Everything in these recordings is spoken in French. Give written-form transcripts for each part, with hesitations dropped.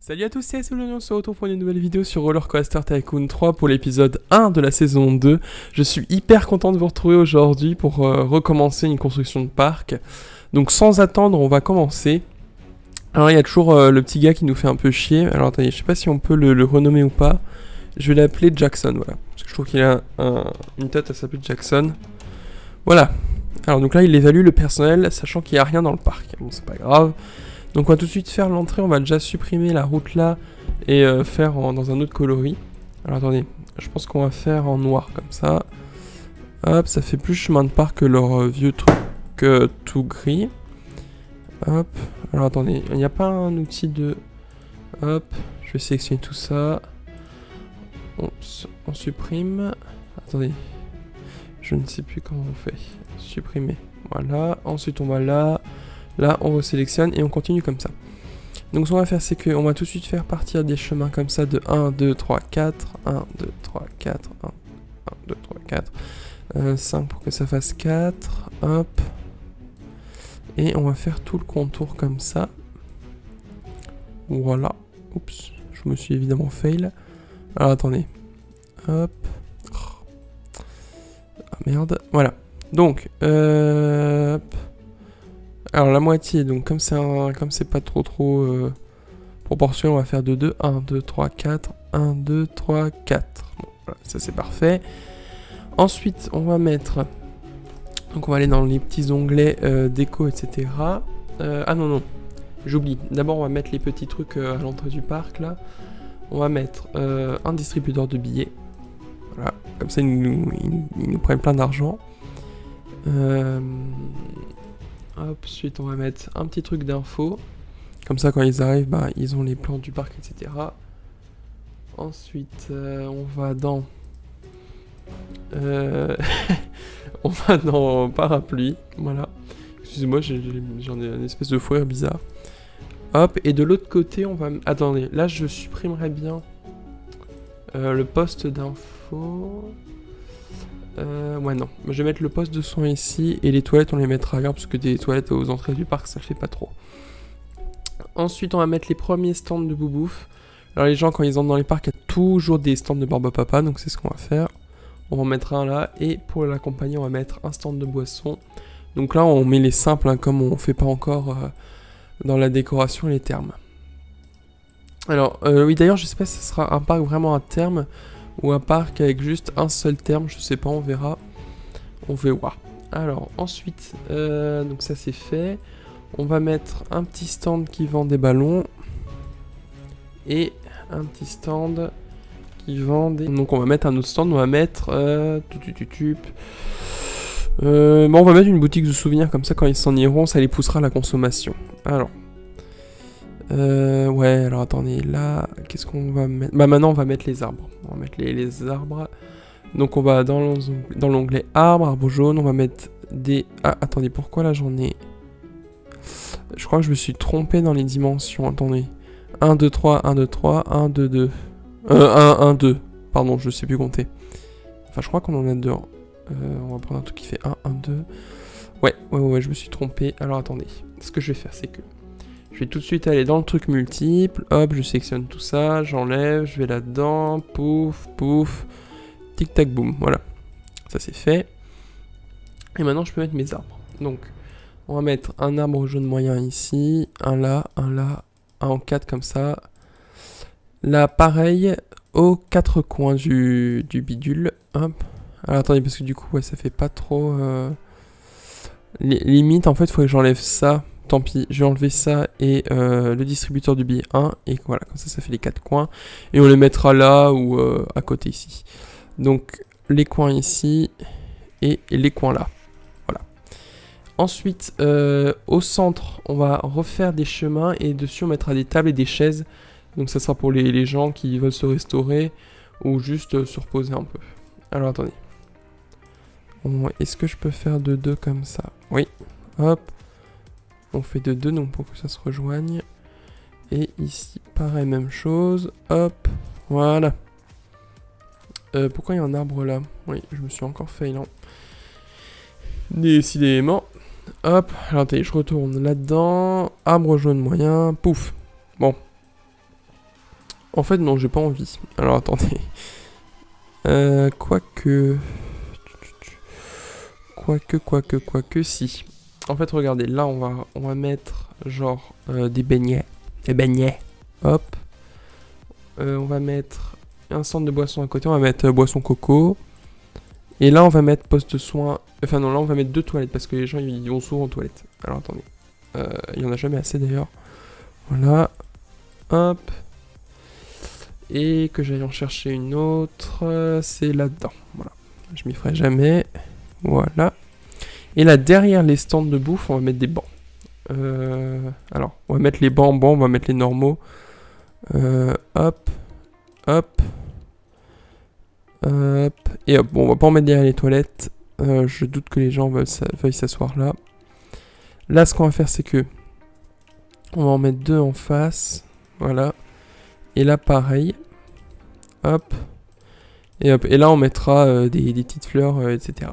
Salut à tous, c'est Solonion, on se retrouve pour une nouvelle vidéo sur Roller Coaster Tycoon 3 pour l'épisode 1 de la saison 2. Je suis hyper content de vous retrouver aujourd'hui pour recommencer une construction de parc. Donc sans attendre, on va commencer. Alors il y a toujours le petit gars qui nous fait un peu chier. Alors attendez, je sais pas si on peut le renommer ou pas. Je vais l'appeler Jackson, voilà. Parce que je trouve qu'il a une tête à s'appeler Jackson. Voilà. Alors donc là il évalue le personnel, sachant qu'il n'y a rien dans le parc. Bon, c'est pas grave. Donc on va tout de suite faire l'entrée, on va déjà supprimer la route là et faire dans un autre coloris. Alors attendez, je pense qu'on va faire en noir comme ça. Hop, ça fait plus chemin de parc que leur vieux truc tout gris. Hop, alors attendez, il n'y a pas un outil de... Hop, je vais sélectionner tout ça. On supprime. Attendez, je ne sais plus comment on fait. Supprimer, voilà, ensuite on va là. Là, on resélectionne et on continue comme ça. Donc, ce qu'on va faire, c'est qu'on va tout de suite faire partir des chemins comme ça de 1, 2, 3, 4. 1, 2, 3, 4. 1, 2, 3, 4. 5 pour que ça fasse 4. Hop. Et on va faire tout le contour comme ça. Voilà. Oups. Je me suis évidemment fail. Alors, attendez. Hop. Ah, merde. Voilà. Donc, hop. Alors la moitié, donc comme c'est pas trop proportionnel, on va faire de 2, 1, 2, 3, 4, 1, 2, 3, 4. Bon, voilà, ça c'est parfait. Ensuite, on va mettre, donc on va aller dans les petits onglets déco, etc. Ah non, j'oublie. D'abord, on va mettre les petits trucs à l'entrée du parc, là. On va mettre un distributeur de billets. Voilà, comme ça, ils nous prennent plein d'argent. Hop, ensuite on va mettre un petit truc d'info. Comme ça quand ils arrivent, bah, ils ont les plans du parc, etc. Ensuite on va dans... on va dans parapluie. Voilà. Excusez-moi, j'en ai une espèce de fourrure bizarre. Hop, et de l'autre côté on va... Attendez, là je supprimerai bien le poste d'info... ouais non, je vais mettre le poste de son ici et les toilettes on les mettra ailleurs parce que des toilettes aux entrées du parc ça le fait pas trop. Ensuite on va mettre les premiers stands de boubouf. Alors les gens quand ils entrent dans les parcs il y a toujours des stands de Barbapapa donc c'est ce qu'on va faire. On va en mettre un là et pour l'accompagner on va mettre un stand de boisson. Donc là on met les simples hein, comme on fait pas encore dans la décoration et les termes. Alors oui d'ailleurs je sais pas si ce sera un parc vraiment à terme ou un parc avec juste un seul terme, je sais pas, on verra. On verra. Alors, ensuite, donc ça c'est fait. On va mettre un petit stand qui vend des ballons. Et un petit stand qui vend des... Donc on va mettre un autre stand, on va mettre... bon, on va mettre une boutique de souvenirs, comme ça quand ils s'en iront, ça les poussera à la consommation. Alors... ouais, alors attendez, là, qu'est-ce qu'on va mettre? Bah maintenant on va mettre les arbres. On va mettre les arbres. Donc on va dans l'onglet arbre, arbre jaune, on va mettre des... Ah, attendez, pourquoi là j'en ai... Je crois que je me suis trompé dans les dimensions, attendez. 1, 2, 3, 1, 2, 3, 1, 2, 2. 1, 2. Pardon, je sais plus compter. Enfin, je crois qu'on en a deux. On va prendre un truc qui fait 1, 1, 2. Ouais, je me suis trompé. Alors attendez, ce que je vais faire, c'est que... Je vais tout de suite aller dans le truc multiple, hop, je sélectionne tout ça, j'enlève, je vais là-dedans, pouf, pouf, tic-tac, boum, voilà. Ça c'est fait. Et maintenant je peux mettre mes arbres. Donc, on va mettre un arbre jaune moyen ici, un là, un en 4 comme ça. Là, pareil, aux 4 coins du bidule, hop. Alors attendez, parce que du coup, ouais, ça fait pas trop... Limite, en fait, il faudrait que j'enlève ça. Tant pis, je vais enlever ça et le distributeur du billet 1. Et voilà, comme ça fait les 4 coins. Et on les mettra là ou à côté ici. Donc, les coins ici et les coins là. Voilà. Ensuite, au centre, on va refaire des chemins et dessus on mettra des tables et des chaises. Donc ça sera pour les gens qui veulent se restaurer ou juste se reposer un peu. Alors, attendez. Est-ce que je peux faire de 2 comme ça? Oui. Hop. On fait de 2 donc pour que ça se rejoigne. Et ici, pareil, même chose. Hop, voilà. Pourquoi il y a un arbre là? Oui, je me suis encore fail, non? Décidément. Hop, alors attendez, je retourne là-dedans. Arbre jaune moyen, pouf. Bon. En fait, non, j'ai pas envie. Alors, attendez. Quoique, si. En fait, regardez, là, on va mettre, genre, des beignets. Des beignets. Hop. On va mettre un centre de boisson à côté. On va mettre boisson coco. Et là, on va mettre poste de soins. Enfin, non, là, on va mettre 2 toilettes parce que les gens, ils vont souvent aux toilettes. Alors, attendez. Il y en a jamais assez, d'ailleurs. Voilà. Hop. Et que j'aille en chercher une autre. C'est là-dedans. Voilà. Je m'y ferai jamais. Voilà. Et là, derrière les stands de bouffe, on va mettre des bancs. Alors, on va mettre les bancs en banc, on va mettre les normaux. Hop. Hop. Hop. Et hop. Bon, on va pas en mettre derrière les toilettes. Je doute que les gens veuillent s'asseoir là. Là, ce qu'on va faire, c'est que on va en mettre 2 en face. Voilà. Et là, pareil. Hop. Et hop. Et là, on mettra des petites fleurs, etc.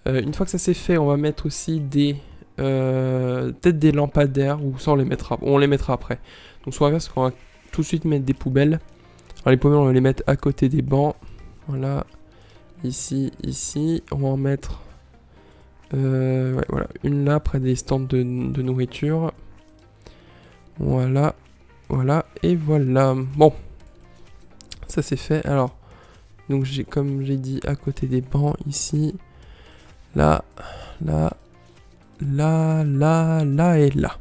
Une fois que ça c'est fait, on va mettre aussi des... peut-être des lampadaires, ou ça on les mettra après. Donc ce qu'on va faire, c'est qu'on va tout de suite mettre des poubelles. Alors les poubelles, on va les mettre à côté des bancs. Voilà. Ici, ici. On va en mettre... ouais, voilà. Une là, près des stands de nourriture. Voilà. Voilà. Et voilà. Bon. Ça c'est fait. Alors, donc comme j'ai dit, à côté des bancs, ici... Là, là, là, là, là et là.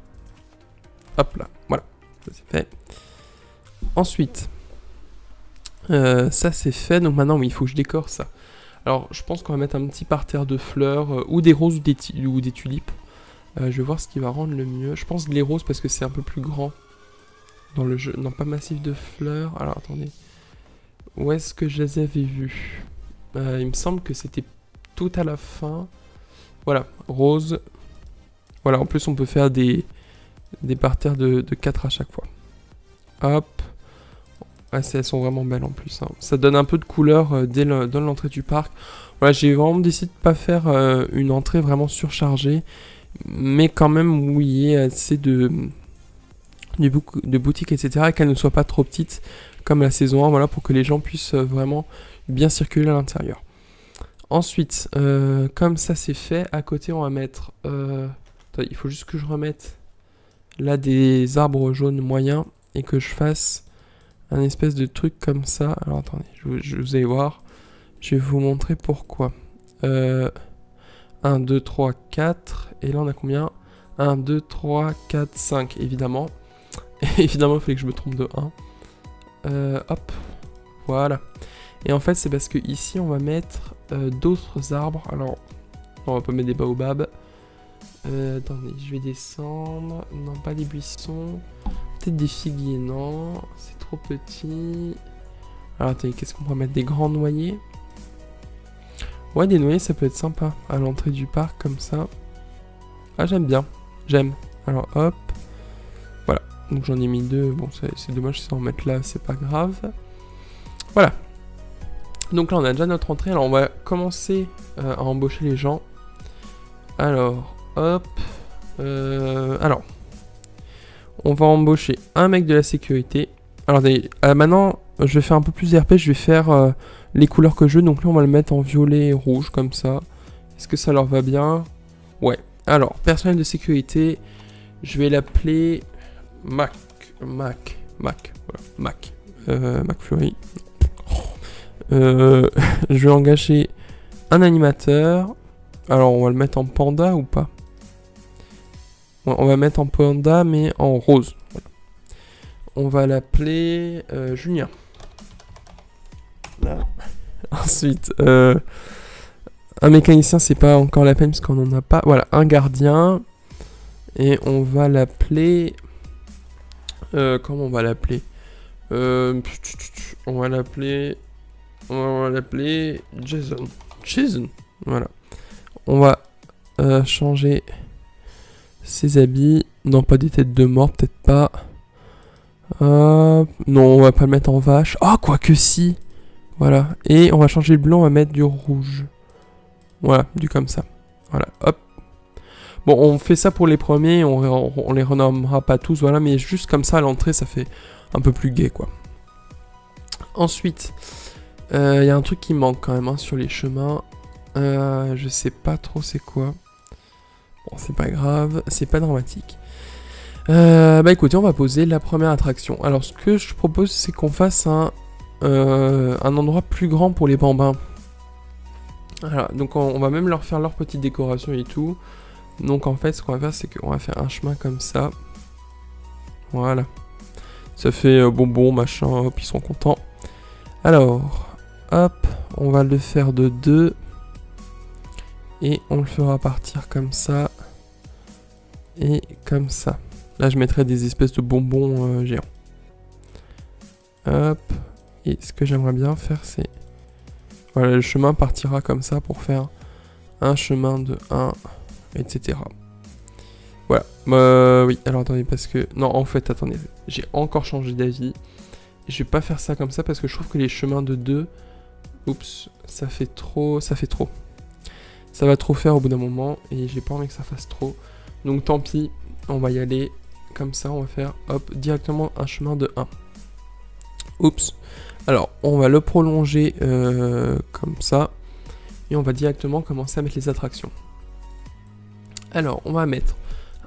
Hop là, voilà, ça c'est fait. Ensuite, ça c'est fait, donc maintenant oui, il faut que je décore ça. Alors je pense qu'on va mettre un petit parterre de fleurs, ou des roses ou des tulipes. Je vais voir ce qui va rendre le mieux. Je pense les roses parce que c'est un peu plus grand dans le jeu. Non, pas massif de fleurs. Alors attendez, où est-ce que je les avais vus? Il me semble que c'était tout à la fin. Voilà, rose. Voilà, en plus on peut faire des parterres de 4 à chaque fois. Hop. Ah, elles sont vraiment belles en plus. Hein. Ça donne un peu de couleur dans l'entrée du parc. Voilà, j'ai vraiment décidé de pas faire une entrée vraiment surchargée. Mais quand même où il y ait assez de boutiques, etc. Et qu'elle ne soit pas trop petite comme la saison 1. Voilà, pour que les gens puissent vraiment bien circuler à l'intérieur. Ensuite, comme ça c'est fait, à côté on va mettre... attendez, il faut juste que je remette là des arbres jaunes moyens et que je fasse un espèce de truc comme ça. Alors attendez, vous allez voir, je vais vous montrer pourquoi. 1, 2, 3, 4, et là on a combien? 1, 2, 3, 4, 5, évidemment. Évidemment, il fallait que je me trompe de 1. Hop, voilà. Et en fait, c'est parce que ici, on va mettre d'autres arbres. Alors, on va pas mettre des baobabs. Attendez, je vais descendre. Non, pas des buissons. Peut-être des figuiers, non. C'est trop petit. Alors, attendez, qu'est-ce qu'on pourrait mettre? Des grands noyers. Ouais, des noyers, ça peut être sympa. À l'entrée du parc, comme ça. Ah, j'aime bien. J'aime. Alors, hop. Voilà. Donc, j'en ai mis 2. Bon, c'est dommage, si on en mettre là, c'est pas grave. Voilà. Donc là, on a déjà notre entrée. Alors, on va commencer à embaucher les gens. Alors, hop. Alors, on va embaucher un mec de la sécurité. Alors, maintenant, je vais faire un peu plus d'RP. Je vais faire les couleurs que je veux. Donc là, on va le mettre en violet et rouge, comme ça. Est-ce que ça leur va bien? Ouais. Alors, personnel de sécurité. Je vais l'appeler Mac. Voilà, Mac. McFlurry. Je vais engager un animateur. Alors, on va le mettre en panda ou pas? Ouais, on va mettre en panda, mais en rose. Voilà. On va l'appeler Julien. Là. Ensuite, un mécanicien, c'est pas encore la peine parce qu'on en a pas. Voilà, un gardien. Et on va l'appeler... comment on va l'appeler? On va l'appeler Jason. Voilà. On va changer ses habits. Non, pas des têtes de mort, peut-être pas. Non, on va pas le mettre en vache. Oh, quoique si. Voilà. Et on va changer le blanc, on va mettre du rouge. Voilà, du comme ça. Voilà, hop. Bon, on fait ça pour les premiers, on les renommera pas tous, voilà, mais juste comme ça à l'entrée, ça fait un peu plus gai, quoi. Ensuite, il y a un truc qui manque quand même hein, sur les chemins. Je sais pas trop c'est quoi. Bon, c'est pas grave, c'est pas dramatique. Bah écoutez, on va poser la première attraction. Alors ce que je propose, c'est qu'on fasse un endroit plus grand pour les bambins. Voilà, donc on va même leur faire leur petite décoration et tout. Donc en fait, ce qu'on va faire, c'est qu'on va faire un chemin comme ça. Voilà. Ça fait bonbon, machin, hop, ils sont contents. Alors, hop, on va le faire de 2. Et on le fera partir comme ça. Et comme ça. Là, je mettrai des espèces de bonbons géants. Hop. Et ce que j'aimerais bien faire, c'est... Voilà, le chemin partira comme ça pour faire un chemin de 1, etc. Voilà. Oui, alors attendez, parce que... Non, en fait, attendez. J'ai encore changé d'avis. Je vais pas faire ça comme ça parce que je trouve que les chemins de 2... Oups, ça fait trop... Ça va trop faire au bout d'un moment et j'ai pas envie que ça fasse trop. Donc tant pis, on va y aller comme ça, on va faire hop, directement un chemin de 1. Oups. Alors, on va le prolonger comme ça et on va directement commencer à mettre les attractions. Alors, on va mettre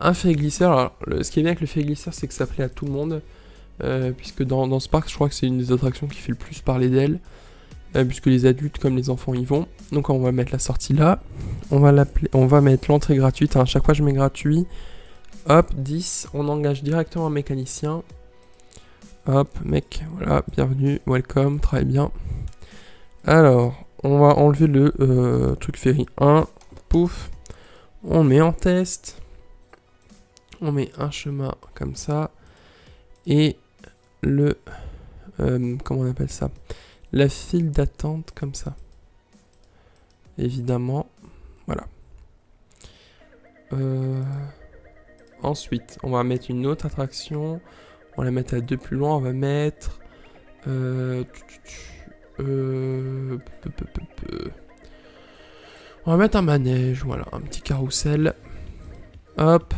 un ferry glisseur. Alors, ce qui est bien avec le ferry glisseur, c'est que ça plaît à tout le monde puisque dans ce parc, je crois que c'est une des attractions qui fait le plus parler d'elle. Puisque les adultes comme les enfants y vont. Donc on va mettre la sortie là. On va mettre l'entrée gratuite. À chaque fois je mets gratuit. Hop, 10. On engage directement un mécanicien. Hop, mec, voilà, bienvenue, welcome, très bien. Alors, on va enlever le truc ferry 1. Pouf. On met en test. On met un chemin comme ça. Et le... comment on appelle ça ? La file d'attente comme ça. Évidemment. Voilà. Ensuite, on va mettre une autre attraction. On va la mettre à 2 plus loin. On va mettre... on va mettre un manège. Voilà, un petit carrousel. Hop.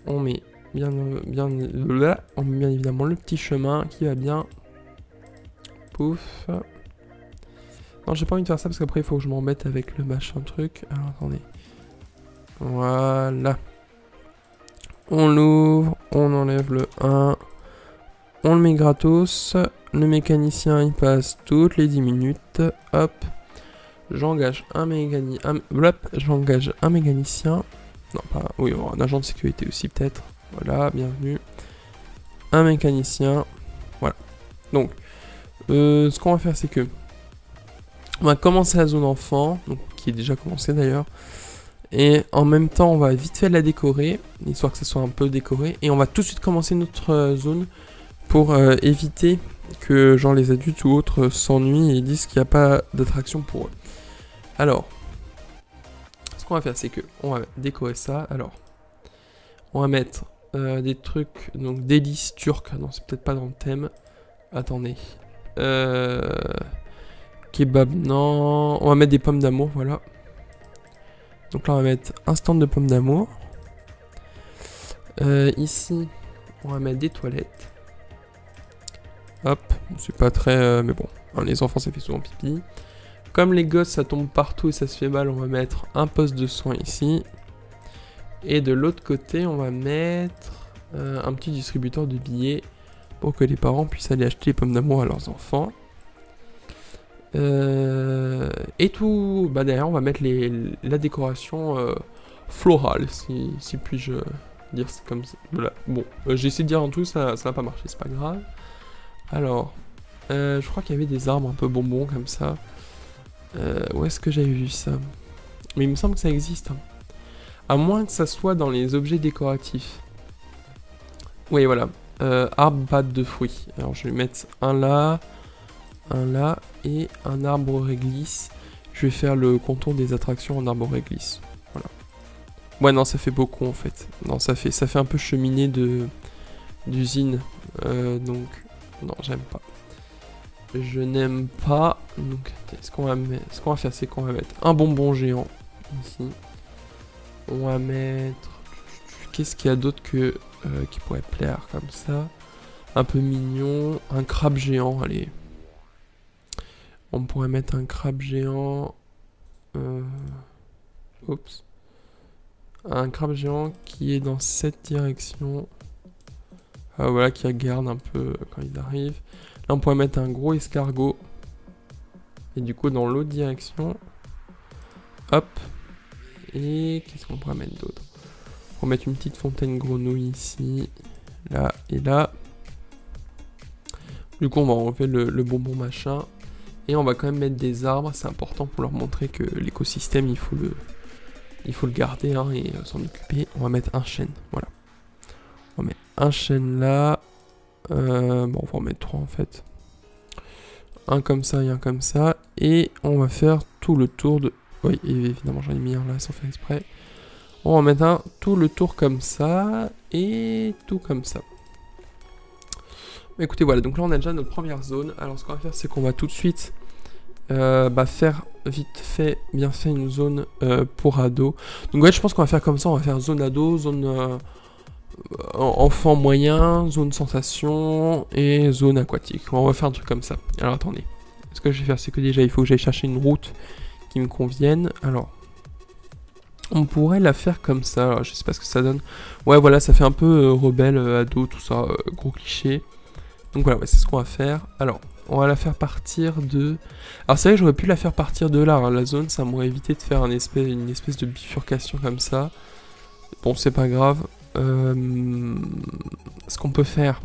On met bien évidemment le petit chemin qui va bien... Pouf. Non, j'ai pas envie de faire ça parce qu'après il faut que je m'embête avec le machin truc. Alors attendez. Voilà. On l'ouvre, on enlève le 1. On le met gratos. Le mécanicien il passe toutes les 10 minutes. Hop. J'engage un mécanicien. J'engage un mécanicien. Non, pas. Oui, un agent de sécurité aussi peut-être. Voilà, bienvenue. Un mécanicien. Voilà. Donc. Ce qu'on va faire, c'est que on va commencer la zone enfant, donc, qui est déjà commencée d'ailleurs, et en même temps, on va vite fait la décorer, histoire que ça soit un peu décoré, et on va tout de suite commencer notre zone pour éviter que genre les adultes ou autres s'ennuient et disent qu'il n'y a pas d'attraction pour eux. Alors, ce qu'on va faire, c'est que on va décorer ça. Alors, on va mettre des trucs, donc délices turcs. Non, c'est peut-être pas dans le thème. Attendez. Kebab, non. On va mettre des pommes d'amour, voilà. Donc là, on va mettre un stand de pommes d'amour. Ici, on va mettre des toilettes. Hop, c'est pas très... mais bon, hein, les enfants, ça fait souvent pipi. Comme les gosses, ça tombe partout et ça se fait mal, on va mettre un poste de soin ici. Et de l'autre côté, on va mettre un petit distributeur de billets pour que les parents puissent aller acheter les pommes d'amour à leurs enfants. Et tout, bah derrière on va mettre la décoration florale, si puis-je dire comme ça. Voilà. Bon, j'ai essayé de dire en tout, ça n'a pas marché, c'est pas grave. Alors, je crois qu'il y avait des arbres un peu bonbons comme ça. Où est-ce que j'avais vu ça? Mais il me semble que ça existe. Hein. À moins que ça soit dans les objets décoratifs. Oui, voilà. Arbre pâte de fruits. Alors je vais mettre un là et un arbre réglisse. Je vais faire le contour des attractions en arbre réglisse. Voilà. Ouais non, ça fait beaucoup en fait. Non, ça fait un peu cheminée d'usine. Donc non, j'aime pas. Je n'aime pas. Donc ce qu'on va faire, c'est qu'on va mettre un bonbon géant ici. On va mettre. Qu'est-ce qu'il y a d'autre que qui pourrait plaire comme ça? Un peu mignon, un crabe géant, allez. On pourrait mettre un crabe géant. Oups. Un crabe géant qui est dans cette direction. Voilà, qui regarde un peu quand ils arrivent. Là, on pourrait mettre un gros escargot. Et du coup, dans l'autre direction. Hop. Et qu'est-ce qu'on pourrait mettre d'autre? On va mettre une petite fontaine grenouille ici. Là et là. Du coup, on va enlever le bonbon machin. Et on va quand même mettre des arbres. C'est important pour leur montrer que l'écosystème, il faut le garder hein, et s'en occuper. On va mettre un chêne. Voilà. On va mettre un chêne là. Bon, on va en mettre 3 en fait. Un comme ça et un comme ça. Et on va faire tout le tour de... Oui, évidemment, j'en ai mis un là sans faire exprès. On va mettre tout le tour comme ça. Et tout comme ça. Écoutez, voilà, donc là on a déjà notre première zone. Alors ce qu'on va faire, c'est qu'on va tout de suite faire vite fait, bien fait une zone pour ado. Donc ouais, je pense qu'on va faire comme ça, on va faire zone ado, zone enfant moyen, zone sensation et zone aquatique. On va faire un truc comme ça. Alors attendez, ce que je vais faire, c'est que déjà il faut que j'aille chercher une route qui me convienne. Alors, on pourrait la faire comme ça, alors, je sais pas ce que ça donne. Ouais, voilà, ça fait un peu rebelle, ado, tout ça, gros cliché. Donc voilà, ouais, c'est ce qu'on va faire. Alors, on va la faire partir de... Alors c'est vrai que j'aurais pu la faire partir de là, hein. La zone, ça m'aurait évité de faire une espèce de bifurcation comme ça. Bon, c'est pas grave. Ce qu'on peut faire,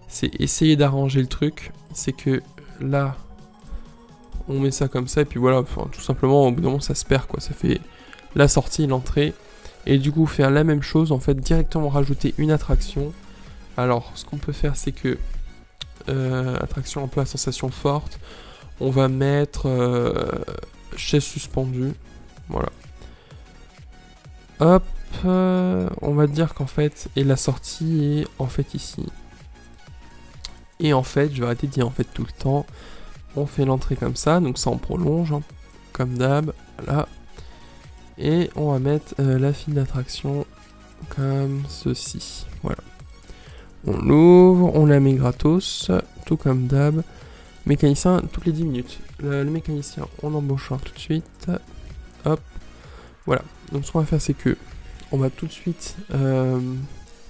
c'est essayer d'arranger le truc. C'est que là, on met ça comme ça, et puis voilà, enfin, tout simplement, au bout d'un moment, ça se perd, quoi. Ça fait la sortie, l'entrée. Et du coup, faire la même chose, en fait, directement rajouter une attraction. Alors, ce qu'on peut faire, c'est que attraction un peu à sensation forte, on va mettre chaise suspendue, voilà. Hop, on va dire qu'en fait, et la sortie est en fait ici. Et en fait, je vais arrêter de dire en fait tout le temps. On fait l'entrée comme ça, donc ça on prolonge, hein, comme d'hab, voilà. Et on va mettre la file d'attraction comme ceci, voilà. On l'ouvre, on la met gratos, tout comme d'hab. Mécanicien toutes les 10 minutes. Le mécanicien, on embauche tout de suite. Hop. Voilà. Donc ce qu'on va faire, c'est que on va tout de suite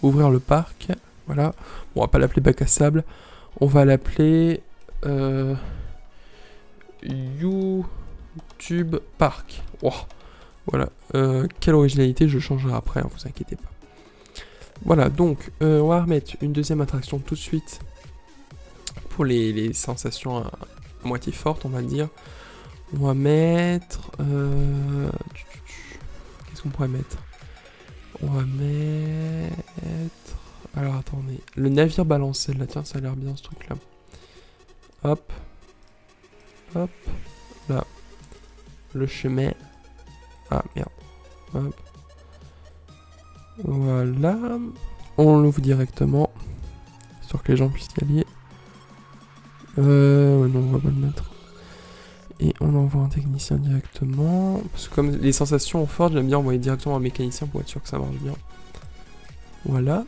ouvrir le parc. Voilà. Bon, on va pas l'appeler bac à sable. On va l'appeler YouTube Park. Wow. Voilà. Quelle originalité, je changerai après, hein, vous inquiétez pas. Voilà, donc on va remettre une deuxième attraction tout de suite pour les sensations à moitié fortes, on va dire. On va mettre... Qu'est-ce qu'on pourrait mettre? On va mettre... Alors attendez, le navire balancé, là, tiens, ça a l'air bien ce truc-là. Hop. Hop. Là. Le chemin. Ah, merde. Hop. Voilà, on l'ouvre directement, histoire que les gens puissent y aller. Non, on va pas le mettre. Et on envoie un technicien directement, parce que comme les sensations fortes, j'aime bien envoyer directement un mécanicien pour être sûr que ça marche bien. Voilà.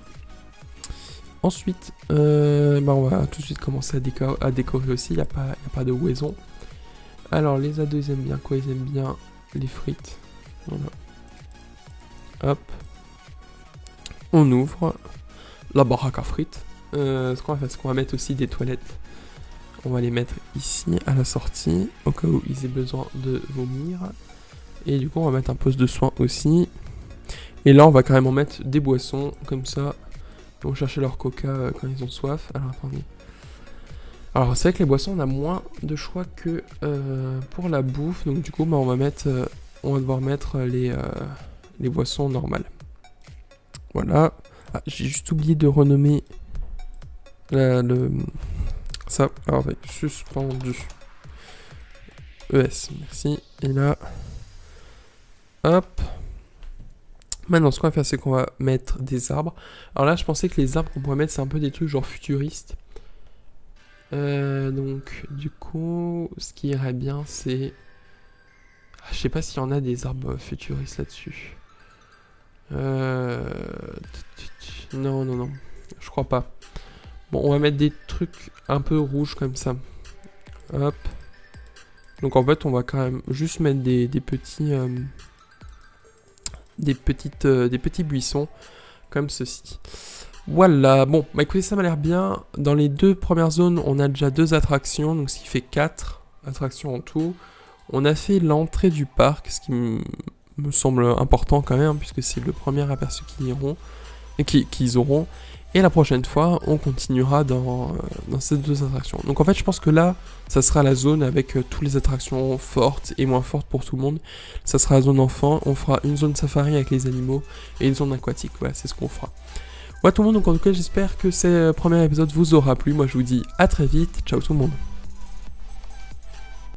Ensuite, on va tout de suite commencer à décorer aussi, il n'y a pas de raison. Alors, les ados, ils aiment bien quoi? Ils aiment bien les frites. Voilà. Hop. On ouvre la baraque à frites. Ce qu'on va faire, c'est qu'on va mettre aussi des toilettes. On va les mettre ici à la sortie, au cas où ils aient besoin de vomir. Et du coup, on va mettre un poste de soin aussi. Et là, on va carrément mettre des boissons, comme ça. Ils vont chercher leur coca quand ils ont soif. Alors, attendez. Alors, c'est vrai que les boissons, on a moins de choix que pour la bouffe. Donc, du coup, on va devoir mettre les boissons normales. Voilà. Ah, j'ai juste oublié de renommer ça. Alors, suspendu. ES, merci. Et là, hop. Maintenant, ce qu'on va faire, c'est qu'on va mettre des arbres. Alors là, je pensais que les arbres qu'on pourrait mettre, c'est un peu des trucs genre futuristes. Donc, du coup, ce qui irait bien, c'est... Je sais pas s'il y en a des arbres futuristes là-dessus. Non. Je crois pas. Bon, on va mettre des trucs un peu rouges comme ça. Hop. Donc en fait, on va quand même juste mettre des petits buissons comme ceci. Voilà, bon, bah écoutez, ça m'a l'air bien. Dans les 2 premières zones, on a déjà 2 attractions, donc ce qui fait 4 attractions en tout. On a fait l'entrée du parc, ce qui me semble important quand même, puisque c'est le premier aperçu qu'ils auront. Et la prochaine fois, on continuera dans ces 2 attractions. Donc en fait, je pense que là, ça sera la zone avec toutes les attractions fortes et moins fortes pour tout le monde. Ça sera la zone enfant, on fera une zone safari avec les animaux et une zone aquatique. Voilà, c'est ce qu'on fera. Voilà tout le monde, donc en tout cas, j'espère que ce premier épisode vous aura plu. Moi, je vous dis à très vite. Ciao tout le monde.